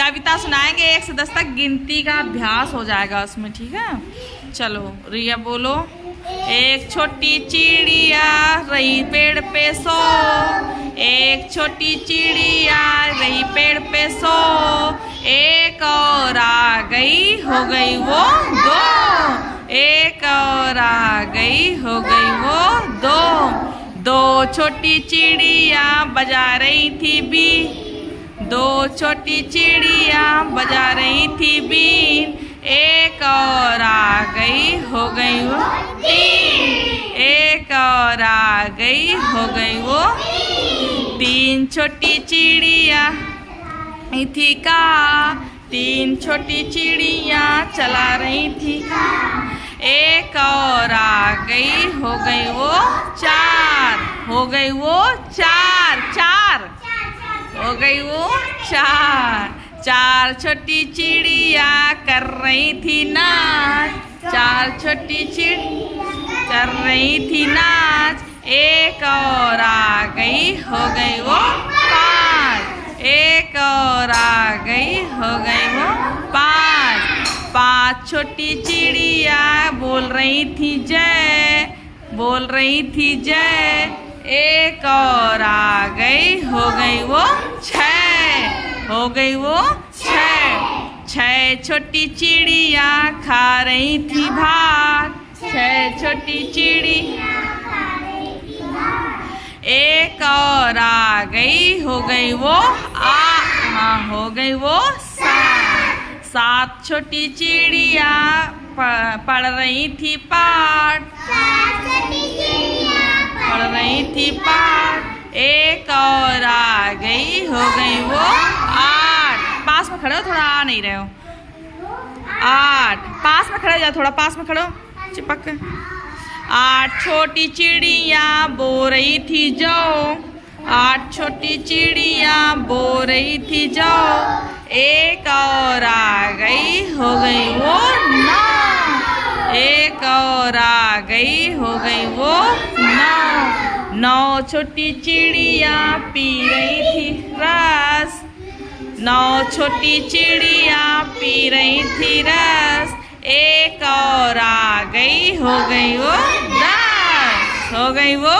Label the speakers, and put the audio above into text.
Speaker 1: कविता सुनाएंगे 1 से 10 तक, गिनती का अभ्यास हो जाएगा उसमें, ठीक है। चलो रिया बोलो। एक छोटी चिड़िया रही पेड़ पे सो, एक छोटी चिड़िया रही पेड़ पे सो, एक और आ गई हो गई वो 2, एक और आ गई हो गई वो 2। 2 छोटी चिड़िया बजा रही थी बीन, 2 छोटी चिड़िया बजा रही थी बीन, एक और आ गई हो गई वो 3, एक और आ गई हो गई वो 3। छोटी चिड़िया थी का, 3 छोटी चिड़िया चला रही थी, एक और आ गई हो गई वो 4, हो गई वो 4 हो गई वो 4। 4 छोटी चिड़िया कर रही थी नाच, 4 छोटी चिड़िया कर रही थी नाच, एक और आ गई हो गई वो 5, एक और आ गई हो गई वो 5। 5 छोटी चिड़िया बोल रही थी जय, बोल रही थी जय, एक और आ गई हो गई वो 6, हो गई वो 6। 6 छोटी चिड़िया खा रही थी भात, 6 छोटी चिड़िया एक और आ गई हो गई वो हाँ हो गई वो 7। 7 छोटी चिड़िया पढ़ रही थी पाठ, पढ़ रही थी पाठ, एक और आ गई हो गई वो 8। पास में खड़े हो, थोड़ा आ नहीं रहे हो। 8 पास में खड़े हो, जा थोड़ा पास में खड़े हो, चिपक के। 8 छोटी चिड़िया बो रही थी जो, 8 छोटी चिड़िया बो रही थी जो, एक और आ गई हो गई वो 9, एक और आ गई हो गई वो 9। 9 छोटी चिड़िया पी रही थी रस, 9 छोटी चिड़िया पी रही थी रस, एक और आ गई हो गई वो 10, हो गई वो